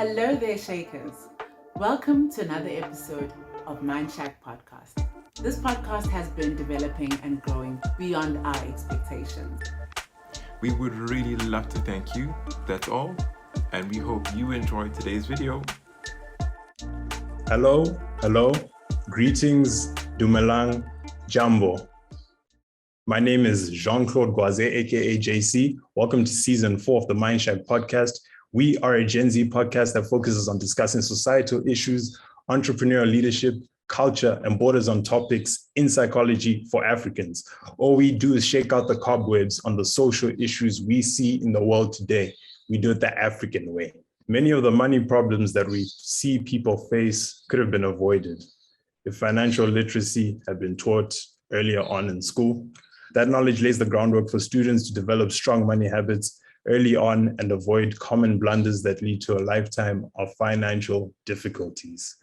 Hello there, Shakers. Welcome to another episode of Mindshack Podcast. This podcast has been developing and growing beyond our expectations. We would really love to thank you, that's all, and we hope you enjoyed today's video. Hello, greetings, Dumelang, Jambo. My name is Jean-Claude Guaze, aka JC. Welcome to season 4 of the Mindshack Podcast. We are a Gen Z podcast that focuses on discussing societal issues, entrepreneurial leadership, culture, and borders on topics in psychology for Africans. All we do is shake out the cobwebs on the social issues we see in the world today. We do it the African way. Many of the money problems that we see people face could have been avoided if financial literacy had been taught earlier on in school. That knowledge lays the groundwork for students to develop strong money habits early on and avoid common blunders that lead to a lifetime of financial difficulties.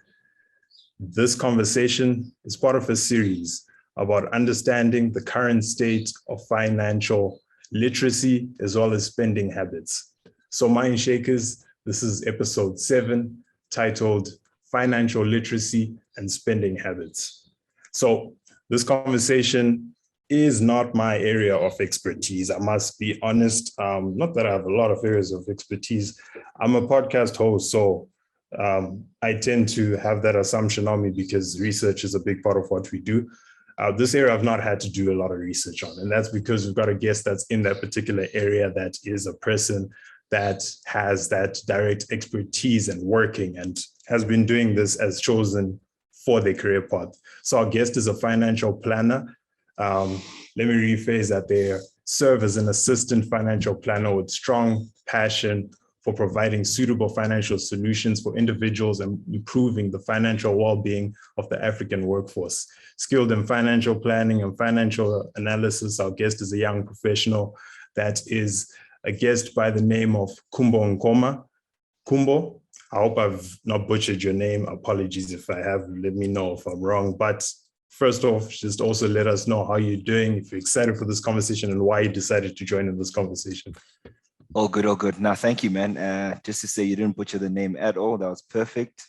This conversation is part of a series about understanding the current state of financial literacy as well as spending habits. So Mind Shakers, this is episode 7, titled Financial Literacy and Spending Habits. So this conversation is not my area of expertise. I must be honest. Not that I have a lot of areas of expertise. I'm a podcast host, so I tend to have that assumption on me because research is a big part of what we do. This area I've not had to do a lot of research on, and that's because we've got a guest that's in that particular area that is a person that has that direct expertise and working and has been doing this as chosen for their career path. So our guest is a financial planner. Let me rephrase that. They serve as an assistant financial planner with strong passion for providing suitable financial solutions for individuals and improving the financial well-being of the African workforce. Skilled in financial planning and financial analysis, our guest is a young professional that is a guest by the name of Khumbo Nkhoma. Khumbo, I hope I've not butchered your name. Apologies if I have. Let me know if I'm wrong. But first off, just also let us know how you're doing, if you're excited for this conversation and why you decided to join in this conversation. All good. Now, thank you, man. Just to say you didn't butcher the name at all. That was perfect.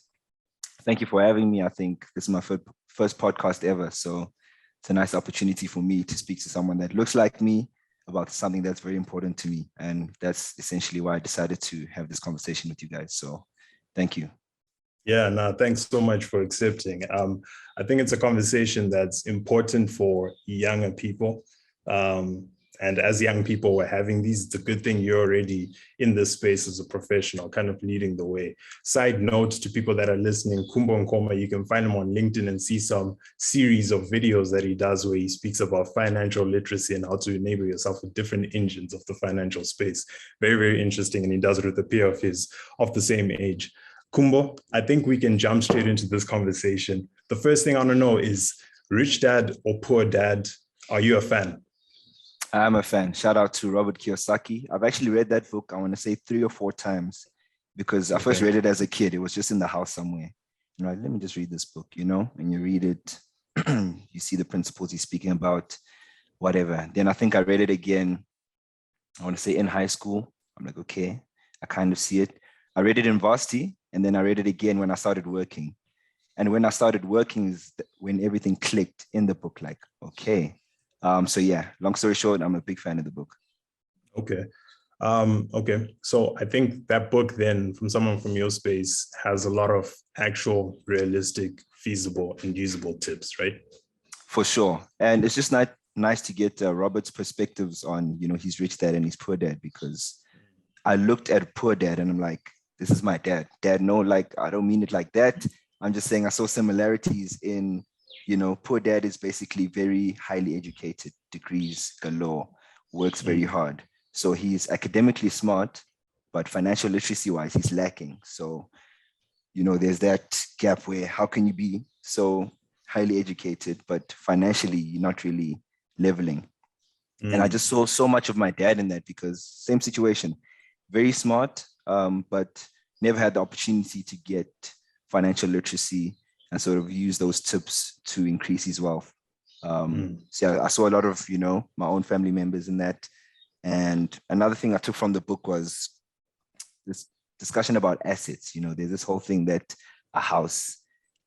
Thank you for having me. I think this is my first podcast ever. So it's a nice opportunity for me to speak to someone that looks like me about something that's very important to me. And that's essentially why I decided to have this conversation with you guys. So thank you. Yeah, no, thanks so much for accepting. I think it's a conversation that's important for younger people. And as young people we're having these, it's a good thing you're already in this space as a professional, kind of leading the way. Side note to people that are listening, Khumbo Nkhoma, you can find him on LinkedIn and see some series of videos that he does where he speaks about financial literacy and how to enable yourself with different engines of the financial space. Very, very interesting. And he does it with a peer of his of the same age. Khumbo, I think we can jump straight into this conversation. The first thing I want to know is, Rich Dad or Poor Dad, are you a fan? I'm a fan. Shout out to Robert Kiyosaki. I've actually read that book, I want to say 3 or 4 times, because I first read it as a kid. It was just in the house somewhere. You know, let me just read this book, you know, and you read it, you see the principles he's speaking about, whatever. Then I think I read it again, I want to say in high school. I'm like, okay, I kind of see it. I read it in varsity, and then I read it again when I started working. And when I started working is when everything clicked in the book, like, okay. So yeah, long story short, I'm a big fan of the book. Okay. Okay. So I think that book then, from someone from your space, has a lot of actual, realistic, feasible, and usable tips, right? For sure. And it's just nice to get Robert's perspectives on, you know, his rich dad and his poor dad, because I looked at Poor Dad and I'm like, this is my dad. Dad, no, like, I don't mean it like that. I'm just saying I saw similarities in, you know, Poor Dad is basically very highly educated, degrees galore, works very hard. So he's academically smart, but financial literacy wise, he's lacking. So, you know, there's that gap where how can you be so highly educated, but financially you're not really leveling. And I just saw so much of my dad in that, because same situation, very smart, but never had the opportunity to get financial literacy and sort of use those tips to increase his wealth. So yeah, I saw a lot of, you know, my own family members in that. And another thing I took from the book was this discussion about assets. There's this whole thing that a house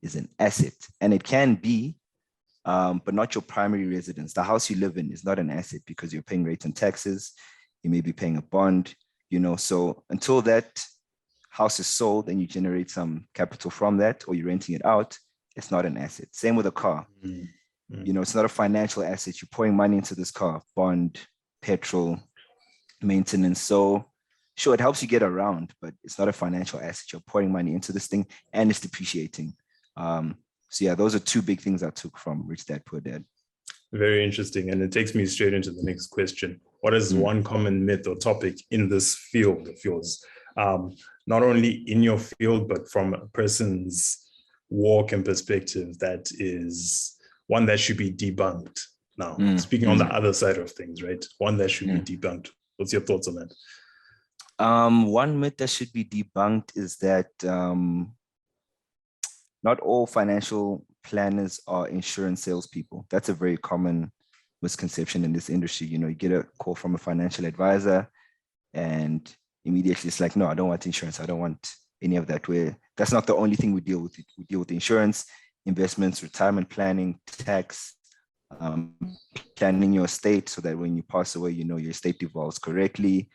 is an asset, and it can be, but not your primary residence. The house you live in is not an asset because you're paying rent and taxes. You may be paying a bond, so until that house is sold and you generate some capital from that, or you're renting it out, it's not an asset. Same with a car. It's not a financial asset. You're pouring money into this car, bond, petrol, maintenance. So sure, it helps you get around, but it's not a financial asset. You're pouring money into this thing and it's depreciating. So yeah, those are two big things I took from Rich Dad, Poor Dad. Very interesting. And it takes me straight into the next question. What is one common myth or topic in this field of yours? Not only in your field, but from a person's walk and perspective, that is one that should be debunked. Now, speaking on the other side of things, right? One that should be debunked. What's your thoughts on that? One myth that should be debunked is that not all financial planners are insurance salespeople. That's a very common misconception in this industry. You get a call from a financial advisor and immediately it's like, no, I don't want insurance. I don't want any of that. Where that's not the only thing we deal with. We deal with insurance, investments, retirement planning, tax, planning your estate so that when you pass away, your estate devolves correctly.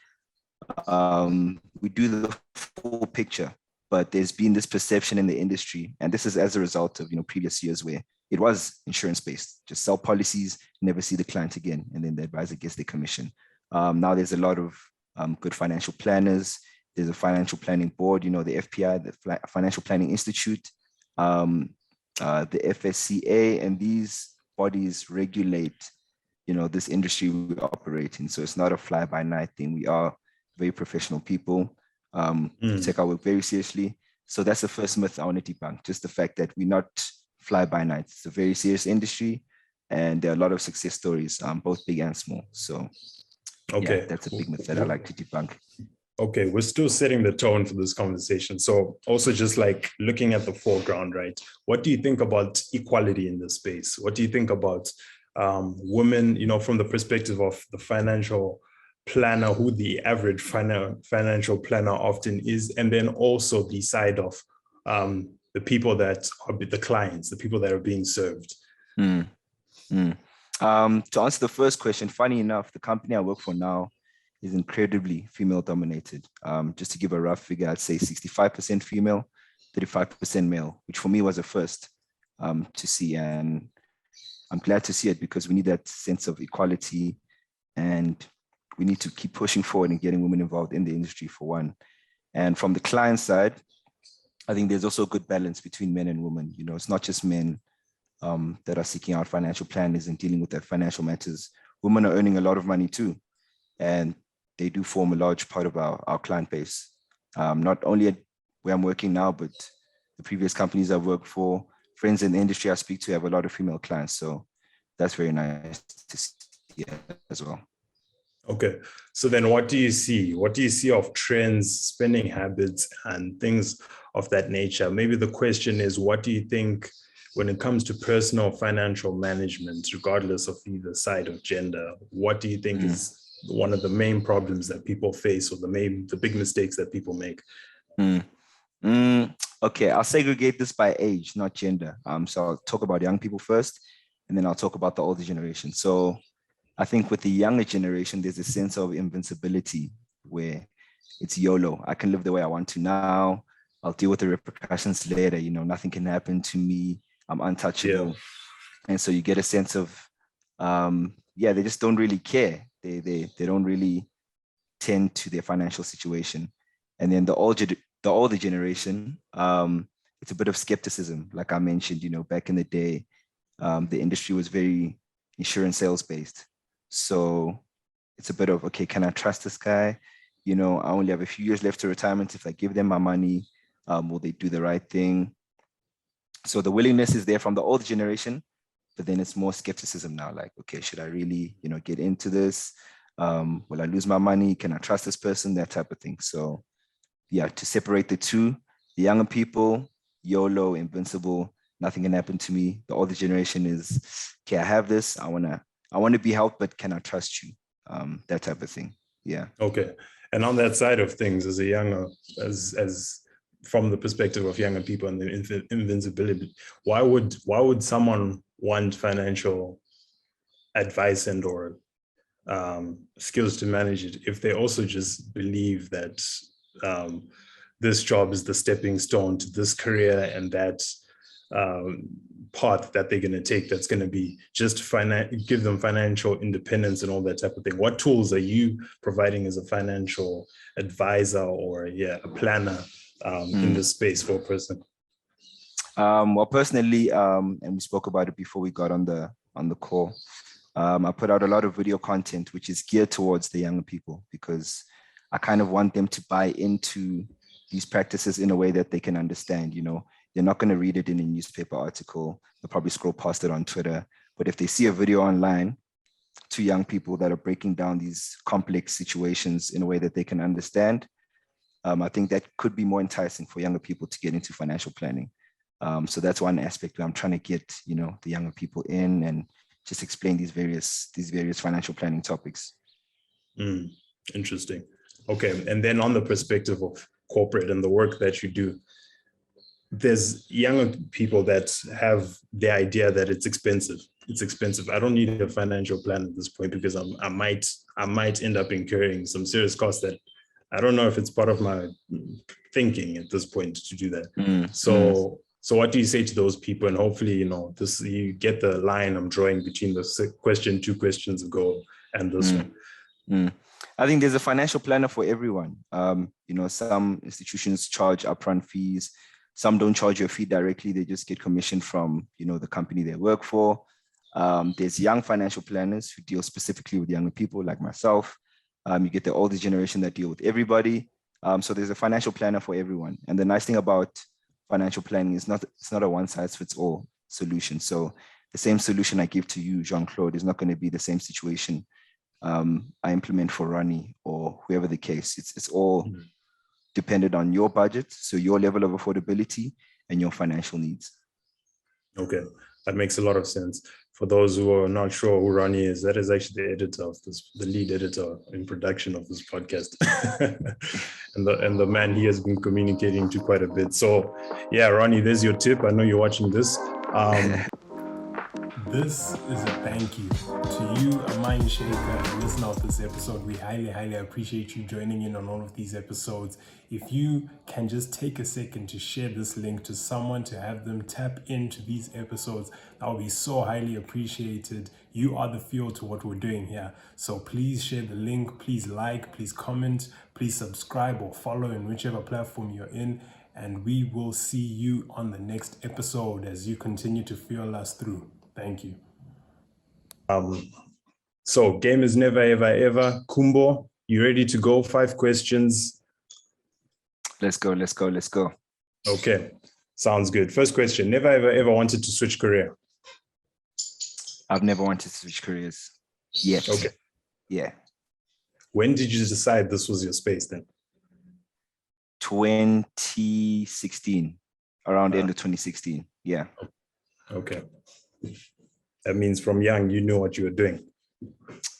We do the full picture, but there's been this perception in the industry, and this is as a result of previous years where it was insurance based, just sell policies, never see the client again, and then the advisor gets their commission. Now there's a lot of good financial planners. There's a financial planning board, the FPI, the Financial Planning Institute, the FSCA, and these bodies regulate, this industry we operate in. So it's not a fly-by-night thing. We are very professional people. We take our work very seriously. So that's the first myth I want to debunk, just the fact that we're not fly-by-night. It's a very serious industry, and there are a lot of success stories, both big and small. So okay, yeah, that's a big myth that I like to debunk. Okay, we're still setting the tone for this conversation. So also just like looking at the foreground, right? What do you think about equality in this space? What do you think about women, from the perspective of the financial planner, who the average financial planner often is, and then also the side of the people that are the clients, the people that are being served? To answer the first question, funny enough, the company I work for now is incredibly female dominated. Just to give a rough figure, I'd say 65% female, 35% male, which for me was a first to see. And I'm glad to see it because we need that sense of equality, and we need to keep pushing forward and getting women involved in the industry for one. And from the client side, I think there's also a good balance between men and women. It's not just men that are seeking out financial planners and dealing with their financial matters. Women are earning a lot of money too. And they do form a large part of our client base. Not only at where I'm working now, but the previous companies I've worked for, friends in the industry I speak to have a lot of female clients. So that's very nice to see as well. Okay. So then what do you see? What do you see of trends, spending habits, and things of that nature? Maybe the question is, what do you think when it comes to personal financial management, regardless of either side of gender? What do you think is one of the main problems that people face, or the big mistakes that people make? Okay, I'll segregate this by age, not gender. So I'll talk about young people first, and then I'll talk about the older generation. So I think with the younger generation, there's a sense of invincibility where it's YOLO. I can live the way I want to now. I'll deal with the repercussions later. Nothing can happen to me. I'm untouchable. Yeah. And so you get a sense of, they just don't really care. They don't really tend to their financial situation. And then the older generation, it's a bit of skepticism. Like I mentioned, back in the day, the industry was very insurance sales based. So it's a bit of, okay, can I trust this guy? I only have a few years left to retirement. If I give them my money, will they do the right thing? So the willingness is there from the older generation, but then it's more skepticism now. Like, okay, should I really, get into this? Will I lose my money? Can I trust this person? That type of thing. So yeah, to separate the two, the younger people, YOLO, invincible, nothing can happen to me. The older generation is, okay, I have this. I want to be helped, but can I trust you? That type of thing. Yeah. Okay. And on that side of things, as a younger, as from the perspective of younger people and the invincibility, why would someone want financial advice and or skills to manage it if they also just believe that this job is the stepping stone to this career and that path that they're going to take that's going to be just give them financial independence and all that type of thing? What tools are you providing as a financial advisor or a planner in this space for a person? Well, personally, and we spoke about it before we got on the call, I put out a lot of video content which is geared towards the younger people, because I kind of want them to buy into these practices in a way that they can understand. You know, they're not going to read it in a newspaper article. They'll probably scroll past it on Twitter. But if they see a video online to young people that are breaking down these complex situations in a way that they can understand, I think that could be more enticing for younger people to get into financial planning. So that's one aspect where I'm trying to get, you know, the younger people in and just explain these various financial planning topics. Interesting. Okay. And then on the perspective of corporate and the work that you do, there's younger people that have the idea that it's expensive. It's expensive. I don't need a financial plan at this point because I might end up incurring some serious costs that I don't know if it's part of my thinking at this point to do that. So what do you say to those people? And hopefully, you know, you get the line I'm drawing between the question 2 questions ago and this one. I think there's a financial planner for everyone. You know, some institutions charge upfront fees. Some don't charge you a fee directly. They just get commission from, you know, the company they work for. There's young financial planners who deal specifically with younger people like myself. You get the older generation that deal with everybody. So there's a financial planner for everyone. And the nice thing about financial planning is it's not a one-size-fits-all solution. So the same solution I give to you, Jean-Claude, is not going to be the same situation I implement for Ronnie or whoever the case. It's all dependent on your budget, so your level of affordability and your financial needs. Okay, that makes a lot of sense. For those who are not sure who Ronnie is, that is actually the editor of this, the lead editor in production of this podcast, and the man he has been communicating to quite a bit. So, yeah, Ronnie, there's your tip. I know you're watching this. This is a thank you to you, a mind shaker, and listener of this episode. We highly, highly appreciate you joining in on all of these episodes. If you can just take a second to share this link to someone to have them tap into these episodes, that will be so highly appreciated. You are the fuel to what we're doing here. So please share the link, please like, please comment, please subscribe or follow in whichever platform you're in. And we will see you on the next episode as you continue to fuel us through. Thank you. So game is never, ever, ever. Khumbo, you ready to go? 5 questions. Let's go. Okay, sounds good. First question, never, ever, ever wanted to switch career? I've never wanted to switch careers yet. Okay. Yeah. When did you decide this was your space then? 2016, around the end of 2016. Yeah. Okay. That means from young, you knew what you were doing.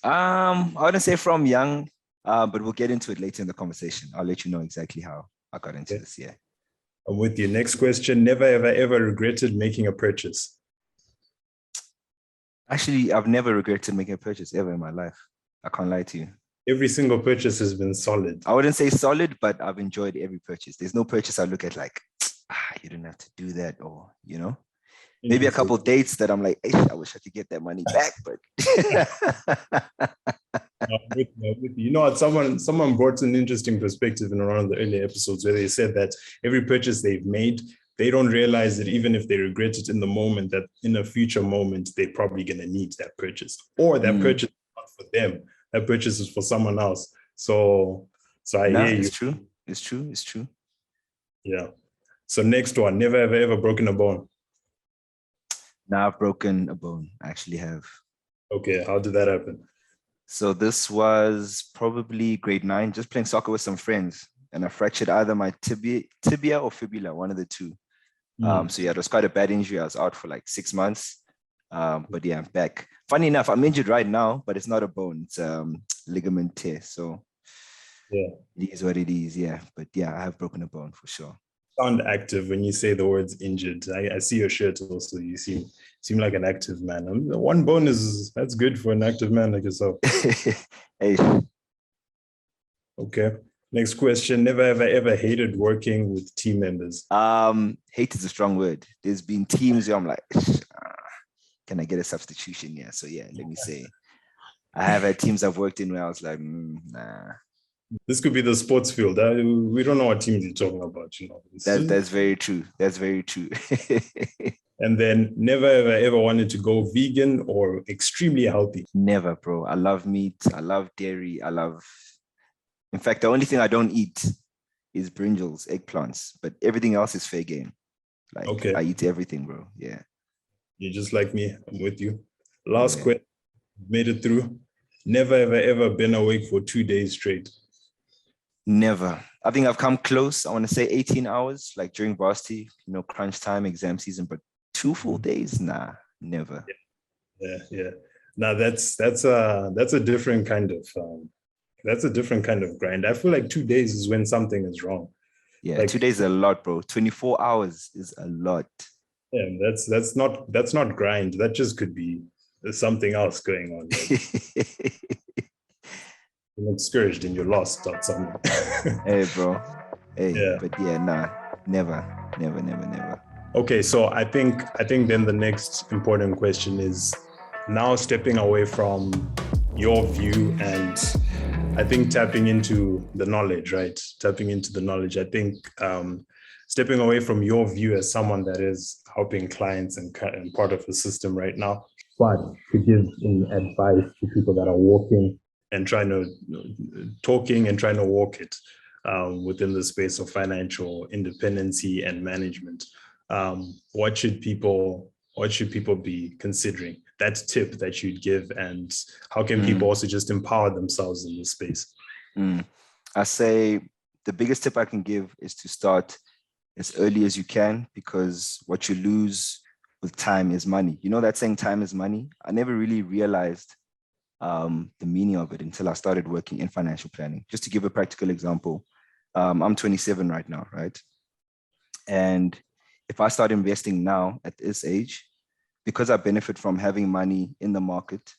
I wouldn't say from young, but we'll get into it later in the conversation. I'll let you know exactly how I got into this. Yeah. And with your next question, never, ever, ever regretted making a purchase? Actually, I've never regretted making a purchase ever in my life. I can't lie to you. Every single purchase has been solid. I wouldn't say solid, but I've enjoyed every purchase. There's no purchase I look at like, you didn't have to do that, or, you know. Maybe a couple of dates that I'm like, I wish I could get that money back, but you know what? Someone brought an interesting perspective in one of the earlier episodes where they said that every purchase they've made, they don't realize that even if they regret it in the moment, that in a future moment, they're probably going to need that purchase, or that purchase is not for them. That purchase is for someone else. So I hear you. It's true. Yeah. So next one, never, ever, ever broken a bone? Now I've broken a bone. I actually have. Okay, how did that happen? So this was probably grade 9, just playing soccer with some friends, and I fractured either my tibia or fibula, one of the two. So yeah, it was quite a bad injury. I was out for like 6 months. But yeah, I'm back. Funny enough, I'm injured right now, but it's not a bone. It's ligament tear. So Yeah. It is what it is. Yeah. But yeah, I have broken a bone for sure. Sound active when you say the words injured. I see your shirt also. You seem like an active man. One bone that's good for an active man like yourself. Hey, Okay. Next question. Never ever hated working with team members. hate is a strong word. There's been teams where I'm like, can I get a substitution? Yeah. So yeah, let me say, I have had teams I've worked in where I was like, nah. This could be the sports field. We don't know what teams you're talking about, you know. That's very true. That's very true. And then never ever wanted to go vegan or extremely healthy. Never, bro. I love meat. I love dairy. In fact, the only thing I don't eat is brinjals, eggplants, but everything else is fair game. Like, Okay. I eat everything, bro. Yeah. You're just like me. I'm with you. Last Yeah. question. Made it through. Never ever been awake for 2 days straight. Never. I think I've come close. I want to say 18 hours, like during varsity, crunch time, exam season, but 2 full days? Nah, never. Yeah. Now that's a different kind of grind. I feel like 2 days is when something is wrong. Yeah, Like, 2 days is a lot, bro. 24 hours is a lot. yeah, that's not grind. That just could be something else going on. Like, you're discouraged and you're lost or something. Hey, bro. Hey, Yeah. but yeah, nah, never. Okay, so I think then the next important question is now stepping away from your view and I think tapping into the knowledge, right? Tapping into the knowledge. I think stepping away from your view as someone that is helping clients and part of the system right now, but to give advice to people that are walking and trying to walk it within the space of financial independency and management. What should people be considering? That tip that you'd give, and how can people also just empower themselves in this space? I say the biggest tip I can give is to start as early as you can, because what you lose with time is money. You know that saying, time is money? I never really realized the meaning of it until I started working in financial planning. Just to give a practical example, I'm 27 right now, right? And if I start investing now at this age, because I benefit from having money in the market,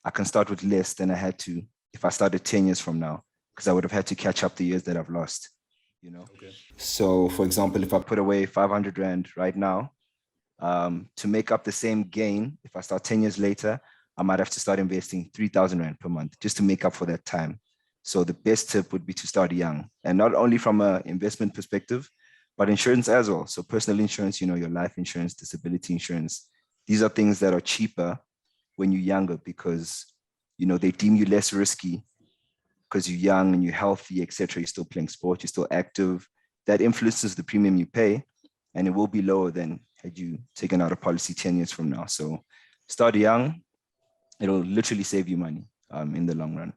I can start with less than I had to if I started 10 years from now, because I would have had to catch up the years that I've lost, Okay. So for example, if I put away 500 Rand right now, to make up the same gain, if I start 10 years later, I might have to start investing 3,000 Rand per month just to make up for that time. So the best tip would be to start young, and not only from an investment perspective, but insurance as well. So personal insurance, your life insurance, disability insurance. These are things that are cheaper when you're younger because, they deem you less risky because you're young and you're healthy, etc. You're still playing sport, you're still active. That influences the premium you pay, and it will be lower than had you taken out a policy 10 years from now. So start young. It'll literally save you money in the long run.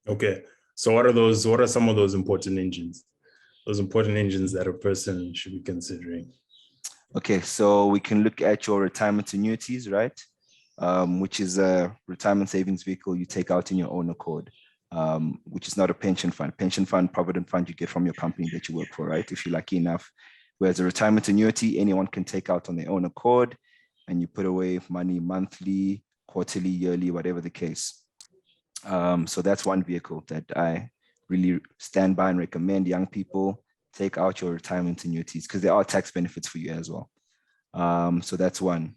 Okay. So what are some of those important engines? Those important engines that a person should be considering? Okay, so we can look at your retirement annuities, right? Which is a retirement savings vehicle you take out in your own accord, which is not a pension fund. Pension fund, provident fund you get from your company that you work for, right? If you're lucky enough. Whereas a retirement annuity, anyone can take out on their own accord, and you put away money monthly, quarterly, yearly, whatever the case. So that's one vehicle that I really stand by and recommend young people take out your retirement annuities because there are tax benefits for you as well. So that's one.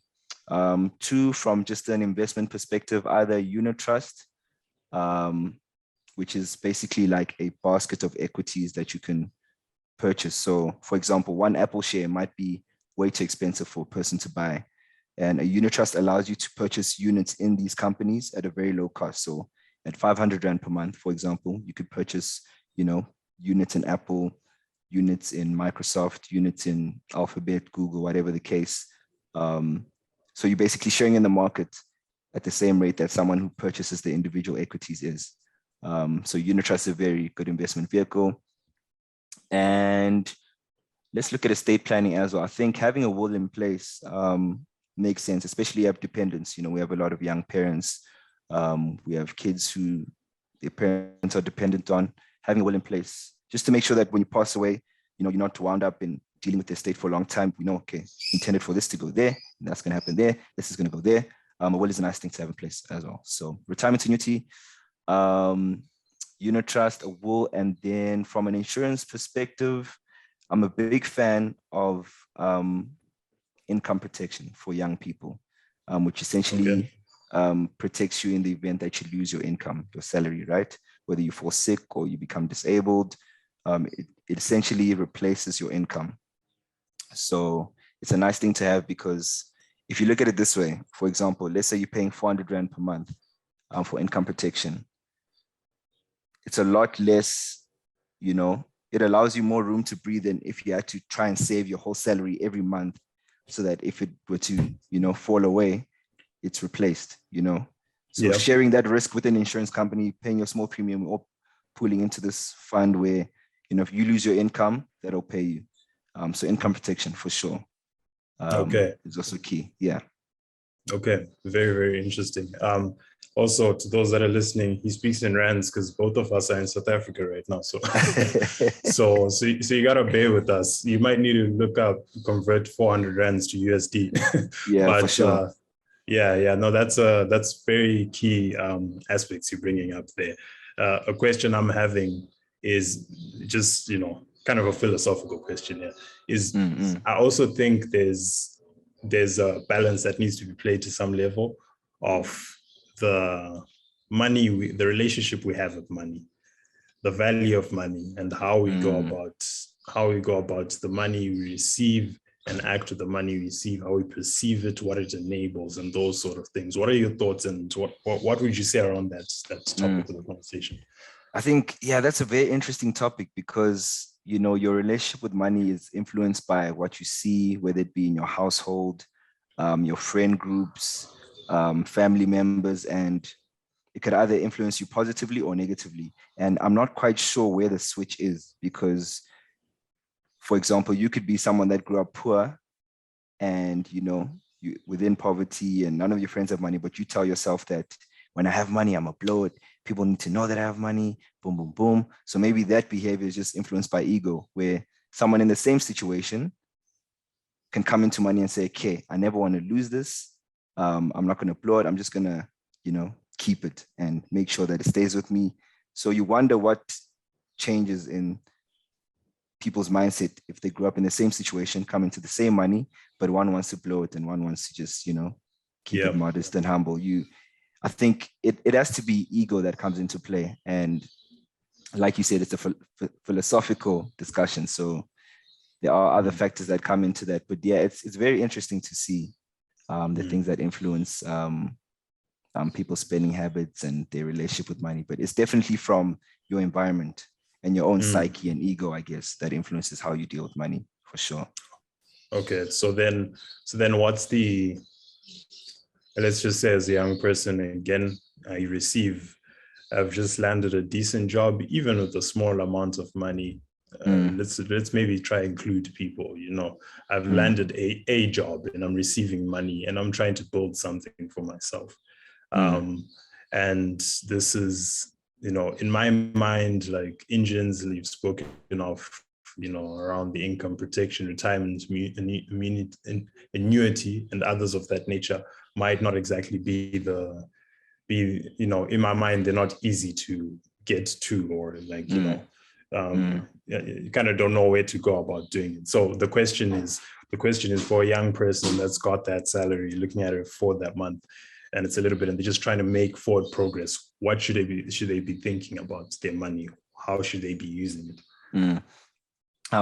Two, from just an investment perspective, either unit trust, which is basically like a basket of equities that you can purchase. So for example, one Apple share might be way too expensive for a person to buy. And a unit trust allows you to purchase units in these companies at a very low cost. So at 500 Rand per month, for example, you could purchase, units in Apple, units in Microsoft, units in Alphabet, Google, whatever the case. So you're basically sharing in the market at the same rate that someone who purchases the individual equities is. So unit trust is a very good investment vehicle. And let's look at estate planning as well. I think having a will in place makes sense, especially have dependents. We have a lot of young parents. We have kids who their parents are dependent on. having a will in place, just to make sure that when you pass away, you're not wound up in dealing with the estate for a long time. We know, okay, intended for this to go there, and that's going to happen there. This is going to go there. A will is a nice thing to have in place as well. So retirement annuity, unit trust, a will, and then from an insurance perspective, I'm a big fan of income protection for young people, which essentially protects you in the event that you lose your income, your salary, right? Whether you fall sick or you become disabled, it essentially replaces your income. So it's a nice thing to have, because if you look at it this way, for example, let's say you're paying 400 Rand per month for income protection. It's a lot less, it allows you more room to breathe than if you had to try and save your whole salary every month, so that if it were to, fall away, it's replaced, So sharing that risk with an insurance company, paying your small premium, or pooling into this fund where, if you lose your income, that'll pay you. So income protection for sure. Is also key. Yeah. Okay. Very, very interesting. Also, to those that are listening, he speaks in rands because both of us are in South Africa right now. So, so you gotta bear with us. You might need to look up, convert 400 rands to USD. Yeah, but, for sure. No, that's very key aspects you're bringing up there. A question I'm having is just, kind of a philosophical question here. I also think there's a balance that needs to be played to some level of the money, the relationship we have with money, the value of money, and how we go about the money we receive and act with the money we receive, how we perceive it, what it enables, and those sort of things. What are your thoughts, and what would you say around that topic of the conversation? I think, that's a very interesting topic, because your relationship with money is influenced by what you see, whether it be in your household, your friend groups, family members, and it could either influence you positively or negatively. And I'm not quite sure where the switch is, because, for example, you could be someone that grew up poor and, you within poverty, and none of your friends have money, but you tell yourself that when I have money, I'm gonna blow it. People need to know that I have money, boom, boom, boom. So maybe that behavior is just influenced by ego, where someone in the same situation can come into money and say, okay, I never want to lose this. I'm not going to blow it. I'm just going to, keep it and make sure that it stays with me. So you wonder what changes in people's mindset if they grew up in the same situation, come into the same money, but one wants to blow it and one wants to just, keep it modest and humble. I think it has to be ego that comes into play. And like you said, it's a philosophical discussion. So there are other factors that come into that. But it's very interesting to see the things that influence people's spending habits and their relationship with money. But it's definitely from your environment and your own psyche and ego, I guess, that influences how you deal with money, for sure. Okay, so then what's the, let's just say as a young person, again, I've just landed a decent job, even with a small amount of money. Let's maybe try include people, I've landed a job and I'm receiving money and I'm trying to build something for myself. And this is, in my mind, like engines you've spoken of, around the income protection, retirement, annuity, and others of that nature might not exactly be in my mind, they're not easy to get to, or like, you kind of don't know where to go about doing it. So the question is for a young person that's got that salary, looking at it for that month, and it's a little bit, and they're just trying to make forward progress. What should they be thinking about their money? How should they be using it?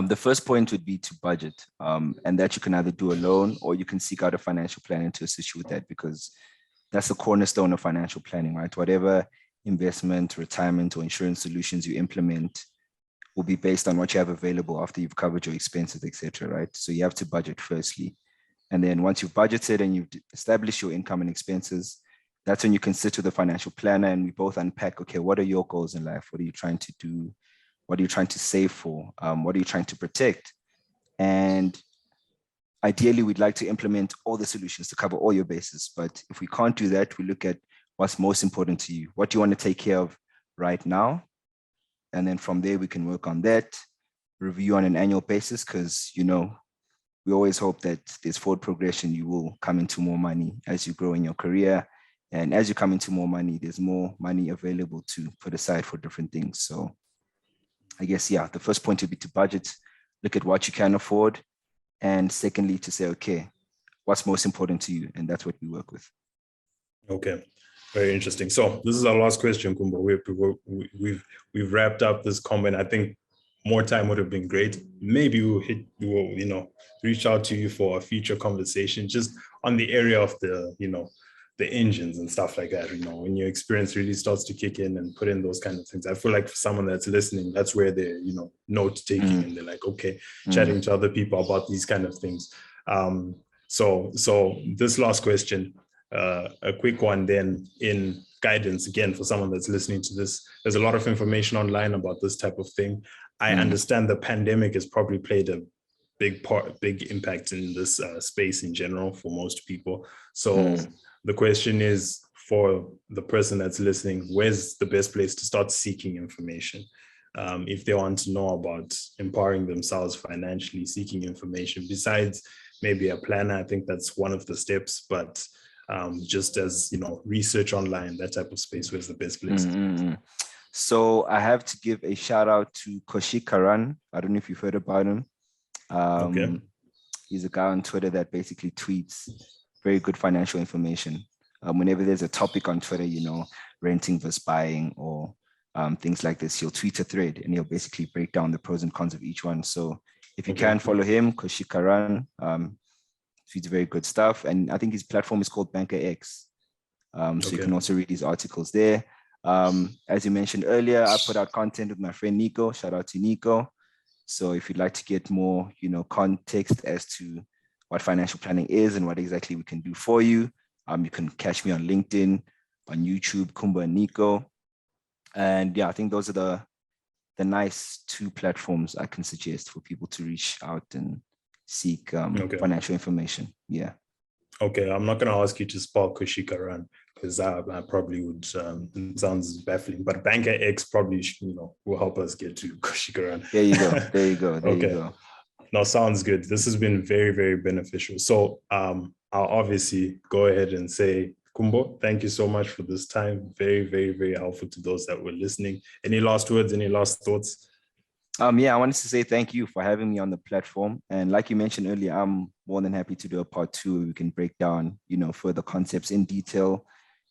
The first point would be to budget, and that you can either do alone or you can seek out a financial planner to assist you with that, because that's the cornerstone of financial planning, right? Whatever investment, retirement, or insurance solutions you implement will be based on what you have available after you've covered your expenses, etc., right? So you have to budget firstly. And then once you've budgeted and you've established your income and expenses, that's when you can sit with a financial planner and we both unpack, okay, what are your goals in life? What are you trying to do? What are you trying to save for? What are you trying to protect? And ideally, we'd like to implement all the solutions to cover all your bases. But if we can't do that, we look at what's most important to you. What do you want to take care of right now? And then from there, we can work on that, review on an annual basis, because, we always hope that there's forward progression. You will come into more money as you grow in your career. And as you come into more money, there's more money available to put aside for different things. So I guess, the first point would be to budget, look at what you can afford. And secondly, to say, okay, what's most important to you? And that's what we work with. Okay, very interesting. So this is our last question, Khumbo. We've wrapped up this comment. I think more time would have been great. Maybe we'll reach out to you for a future conversation just on the area of the engines and stuff like that. When your experience really starts to kick in and put in those kind of things. I feel like for someone that's listening, that's where they're note taking and they're like, okay, chatting to other people about these kind of things. So this last question, a quick one then, in guidance again for someone that's listening to this. There's a lot of information online about this type of thing. I understand the pandemic has probably played a big impact in this space in general for most people. So the question is, for the person that's listening, where's the best place to start seeking information? If they want to know about empowering themselves financially, seeking information besides maybe a planner, I think that's one of the steps, but just as, research online, that type of space, where's the best place? So I have to give a shout out to Koshi Karan. I don't know if you've heard about him. Okay. He's a guy on Twitter that basically tweets very good financial information. Whenever there's a topic on Twitter, renting versus buying or things like this, he'll tweet a thread and he'll basically break down the pros and cons of each one. So if you can follow him, Koshi Karan, tweets very good stuff. And I think his platform is called Banker X. So you can also read his articles there. As you mentioned earlier, I put out content with my friend Nico. Shout out to Nico. So if you'd like to get more, context as to what financial planning is and what exactly we can do for you, you can catch me on LinkedIn, on YouTube, Khumbo and Nico. And I think those are the nice two platforms I can suggest for people to reach out and seek financial information. Yeah. Okay, I'm not going to ask you to spell Koshi Karan because I probably would, it sounds baffling, but Banker X probably, will help us get to Koshi Karan. There you go. There you go. No, sounds good. This has been very, very beneficial. So I'll obviously go ahead and say, Khumbo, thank you so much for this time. Very, very, very helpful to those that were listening. Any last words, any last thoughts? I wanted to say thank you for having me on the platform. And like you mentioned earlier, I'm more than happy to do a part 2 where we can break down, further concepts in detail,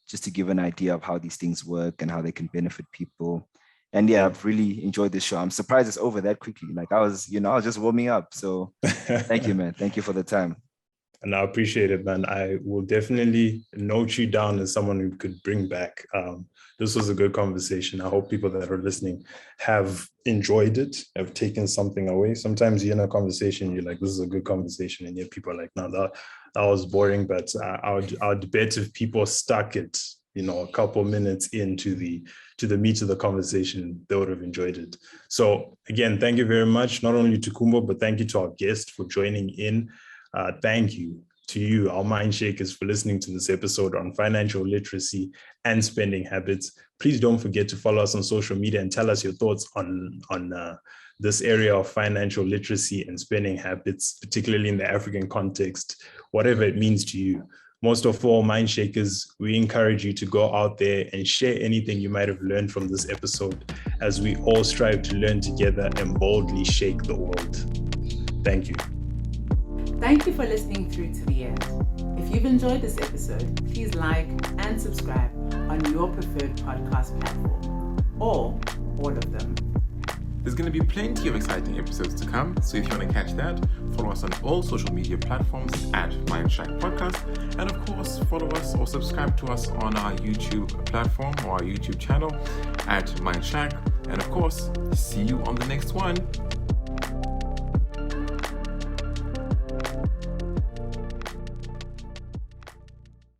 just to give an idea of how these things work and how they can benefit people. And I've really enjoyed this show. I'm surprised it's over that quickly. Like I was just warming up. So thank you, man. Thank you for the time. And I appreciate it, man. I will definitely note you down as someone who could bring back. This was a good conversation. I hope people that are listening have enjoyed it, have taken something away. Sometimes you're in a conversation, you're like, this is a good conversation. And yet people are like, no, that was boring. But I would bet if people stuck it, a couple minutes into the meat of the conversation, they would have enjoyed it. So again, thank you very much, not only to Khumbo, but thank you to our guest for joining in. Thank you to you, our mind shakers, for listening to this episode on financial literacy and spending habits. Please don't forget to follow us on social media and tell us your thoughts on this area of financial literacy and spending habits, particularly in the African context, whatever it means to you. Most of all, mind shakers, we encourage you to go out there and share anything you might have learned from this episode as we all strive to learn together and boldly shake the world. Thank you. Thank you for listening through to the end. If you've enjoyed this episode, please like and subscribe on your preferred podcast platform, or all of them. There's going to be plenty of exciting episodes to come, so if you want to catch that, follow us on all social media platforms at Mindshack Podcast, and of course, follow us or subscribe to us on our YouTube platform or our YouTube channel at Mindshack, and of course, see you on the next one.